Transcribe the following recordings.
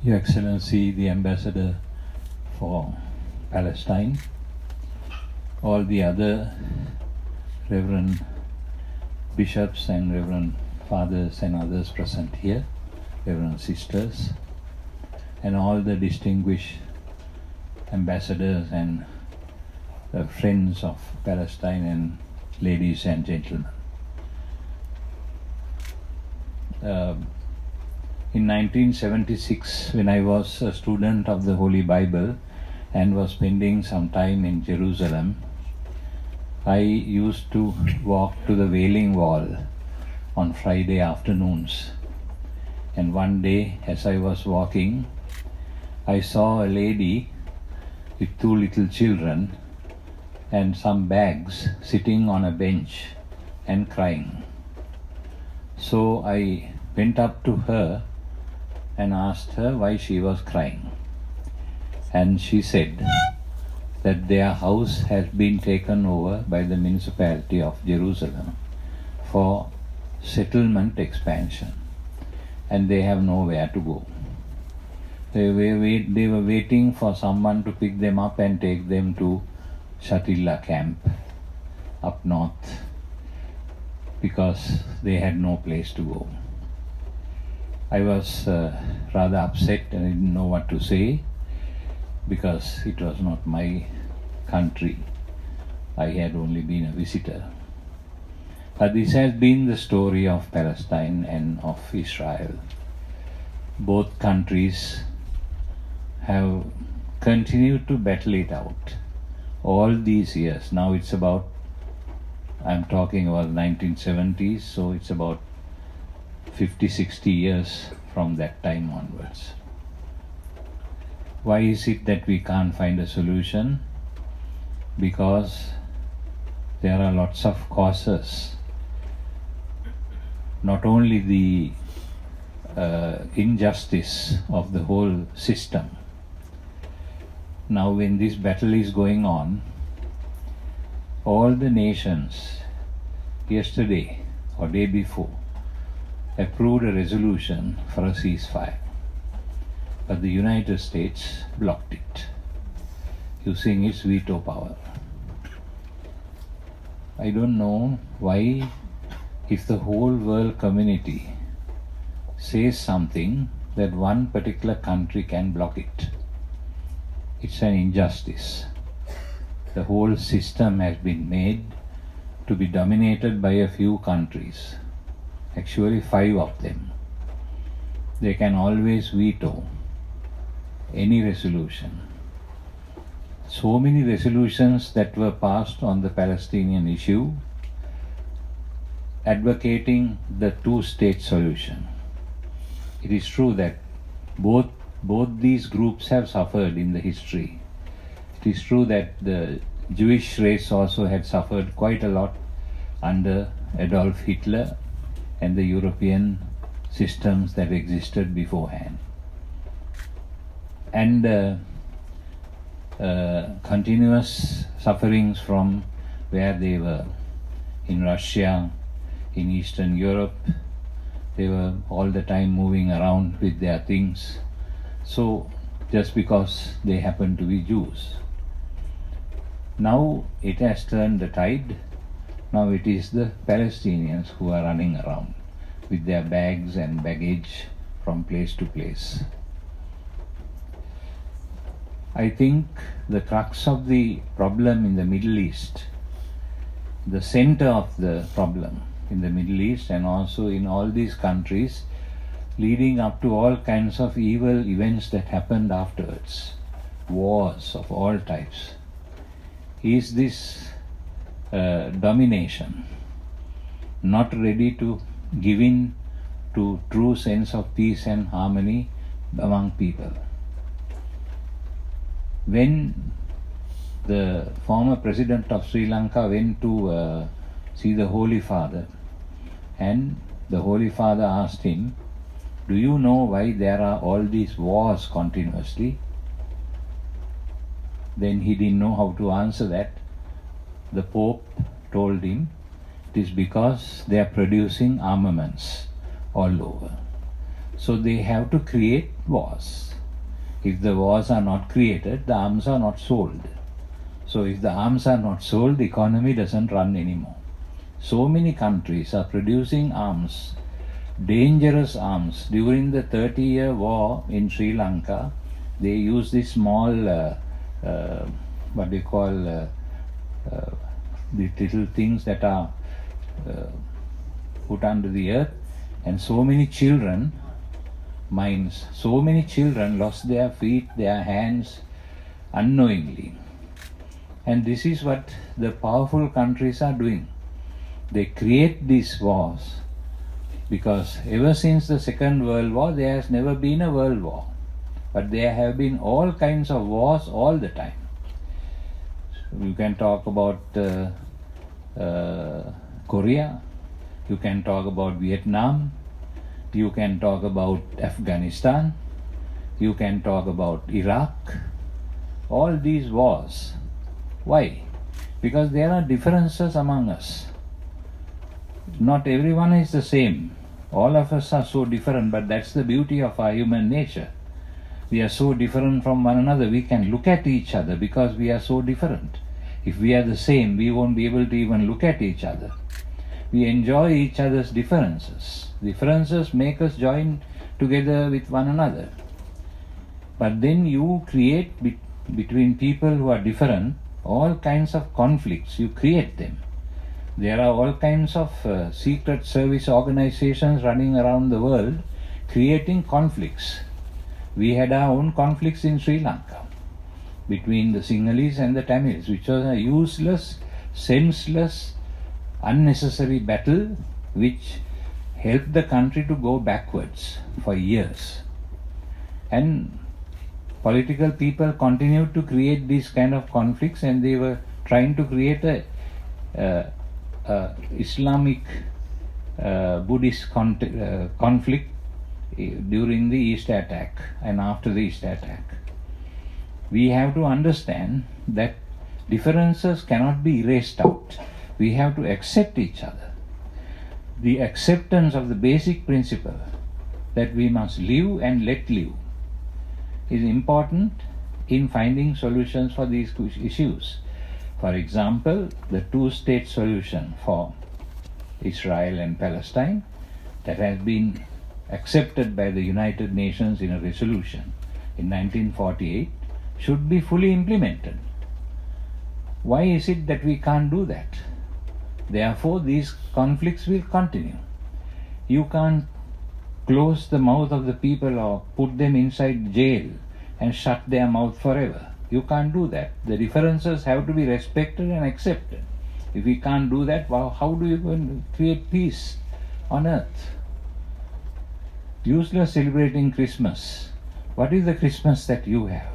Your Excellency, the Ambassador for Palestine, all the other Reverend Bishops and Reverend Fathers and others present here, Reverend Sisters, and all the distinguished ambassadors and friends of Palestine, and ladies and gentlemen. In 1976, when I was a student of the Holy Bible and was spending some time in Jerusalem, I used to walk to the Wailing Wall on Friday afternoons. And one day, as I was walking, I saw a lady with two little children and some bags sitting on a bench and crying. So I went up to her and asked her why she was crying. And she said that their house has been taken over by the municipality of Jerusalem for settlement expansion, and they have nowhere to go. They were waiting for someone to pick them up and take them to Shatila camp up north, because they had no place to go. I was rather upset and I didn't know what to say, because it was not my country. I had only been a visitor. But this has been the story of Palestine and of Israel. Both countries have continued to battle it out all these years. Now it's about, I'm talking about 1970s, so it's about 50-60 years from that time onwards. Why is it that we can't find a solution? Because there are lots of causes. Not only the injustice of the whole system. Now when this battle is going on, all the nations yesterday or day before approved a resolution for a ceasefire, but the United States blocked it using its veto power. I don't know why, if the whole world community says something, that one particular country can block it. It's an injustice. The whole system has been made to be dominated by a few countries, actually 5 of them. They can always veto any resolution. So many resolutions that were passed on the Palestinian issue advocating the two-state solution. It is true that both these groups have suffered in the history. It is true that the Jewish race also had suffered quite a lot under Adolf Hitler and the European systems that existed beforehand. And continuous sufferings from where they were, in Russia, in Eastern Europe. They were all the time moving around with their things. So just because they happen to be Jews. Now it has turned the tide. Now it is the Palestinians who are running around with their bags and baggage from place to place. I think the crux of the problem in the Middle East, the center of the problem in the Middle East and also in all these countries, leading up to all kinds of evil events that happened afterwards, wars of all types, is this domination, not ready to give in to true sense of peace and harmony among people. When the former president of Sri Lanka went to see the Holy Father, and the Holy Father asked him, "Do you know why there are all these wars continuously?" Then he didn't know how to answer that. The Pope told him, it is because they are producing armaments all over. So they have to create wars. If the wars are not created, the arms are not sold. So if the arms are not sold, the economy doesn't run anymore. So many countries are producing arms, dangerous arms. During the 30-year war in Sri Lanka, they used these small, the little things that are put under the earth, and so many children lost their feet, their hands unknowingly. And this is what the powerful countries are doing. They create these wars because ever since the Second World War there has never been a world war, but there have been all kinds of wars all the time. You can talk about Korea, you can talk about Vietnam, you can talk about Afghanistan, you can talk about Iraq, all these wars. Why? Because there are differences among us. Not everyone is the same. All of us are so different, but that's the beauty of our human nature. We are so different from one another. We can look at each other because we are so different. If we are the same, we won't be able to even look at each other. We enjoy each other's differences. Differences make us join together with one another. But then you create between people who are different all kinds of conflicts. You create them. There are all kinds of secret service organizations running around the world creating conflicts. We had our own conflicts in Sri Lanka between the Sinhalese and the Tamils, which was a useless, senseless, unnecessary battle which helped the country to go backwards for years. And political people continued to create these kind of conflicts, and they were trying to create a Islamic Buddhist conflict during the East attack and after the East attack. We have to understand that differences cannot be erased out. We have to accept each other. The acceptance of the basic principle that we must live and let live is important in finding solutions for these issues. For example, the two-state solution for Israel and Palestine that has been accepted by the United Nations in a resolution in 1948 should be fully implemented. Why is it that we can't do that? Therefore, these conflicts will continue. You can't close the mouth of the people or put them inside jail and shut their mouth forever. You can't do that. The differences have to be respected and accepted. If we can't do that, well, how do you create peace on earth? Useless celebrating Christmas. What is the Christmas that you have?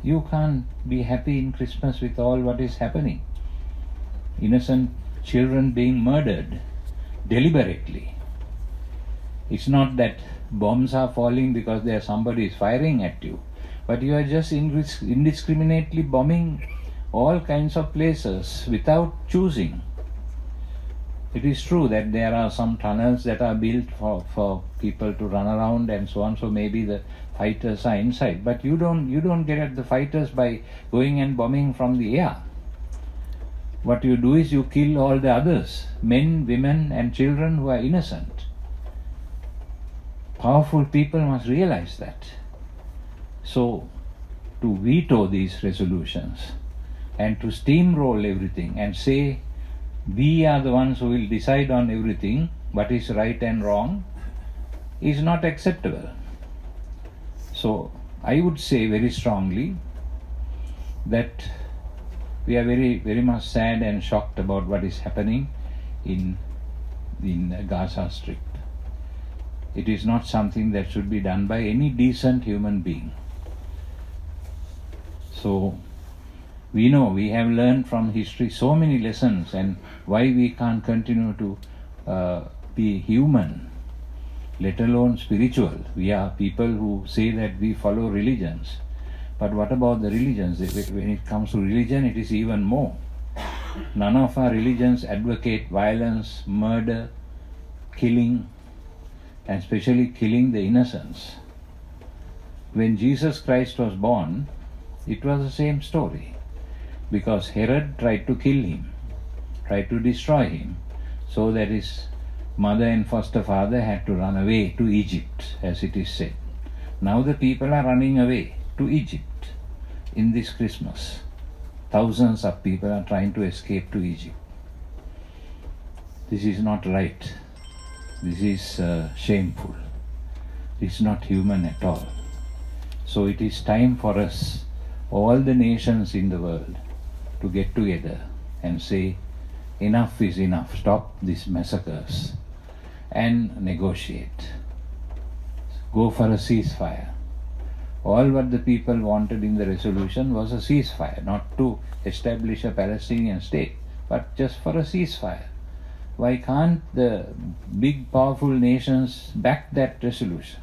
You can't be happy in Christmas with all what is happening. Innocent children being murdered deliberately. It's not that bombs are falling because somebody is firing at you, but you are just indiscriminately bombing all kinds of places without choosing. It is true that there are some tunnels that are built for people to run around and so on, so maybe the fighters are inside, but you don't get at the fighters by going and bombing from the air. What you do is you kill all the others, men, women and children who are innocent. Powerful people must realize that. So, to veto these resolutions and to steamroll everything and say, we are the ones who will decide on everything, what is right and wrong, is not acceptable. So, I would say very strongly that we are very, very much sad and shocked about what is happening in Gaza Strip. It is not something that should be done by any decent human being. So, we know, we have learned from history so many lessons, and why we can't continue to be human, let alone spiritual. We are people who say that we follow religions. But what about the religions? When it comes to religion, it is even more. None of our religions advocate violence, murder, killing, and especially killing the innocents. when Jesus Christ was born, it was the same story, because Herod tried to kill him, tried to destroy him, so that his mother and foster father had to run away to Egypt, as it is said. Now the people are running away to Egypt in this Christmas. Thousands of people are trying to escape to Egypt. This is not right. This is shameful. This is not human at all. So it is time for us, all the nations in the world, to get together and say, enough is enough, stop these massacres and negotiate. Go for a ceasefire. All what the people wanted in the resolution was a ceasefire, not to establish a Palestinian state, but just for a ceasefire. Why can't the big powerful nations back that resolution?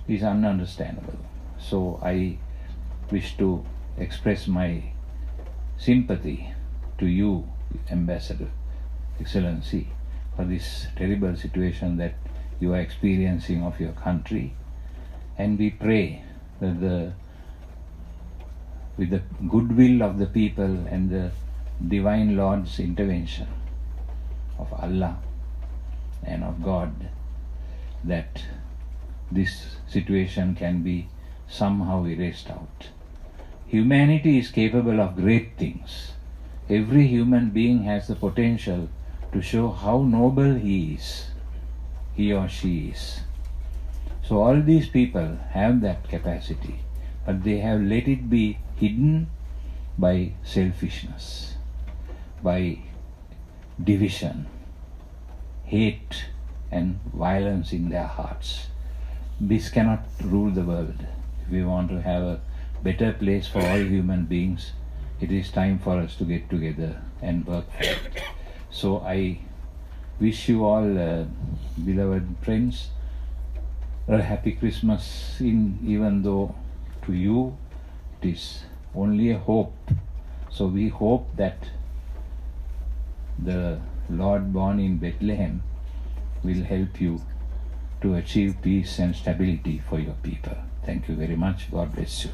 It is ununderstandable. So I wish to express my sympathy to you, Ambassador, Excellency, for this terrible situation that you are experiencing of your country. And we pray that with the goodwill of the people and the Divine Lord's intervention of Allah and of God, that this situation can be somehow erased out. Humanity is capable of great things. Every human being has the potential to show how noble he is, he or she is. So all these people have that capacity, but they have let it be hidden by selfishness, by division, hate and violence in their hearts. This cannot rule the world. If we want to have a better place for all human beings, it is time for us to get together and work for it. So I wish you all, beloved friends, a happy Christmas, even though to you it is only a hope. So we hope that the Lord born in Bethlehem will help you to achieve peace and stability for your people. Thank you very much. God bless you.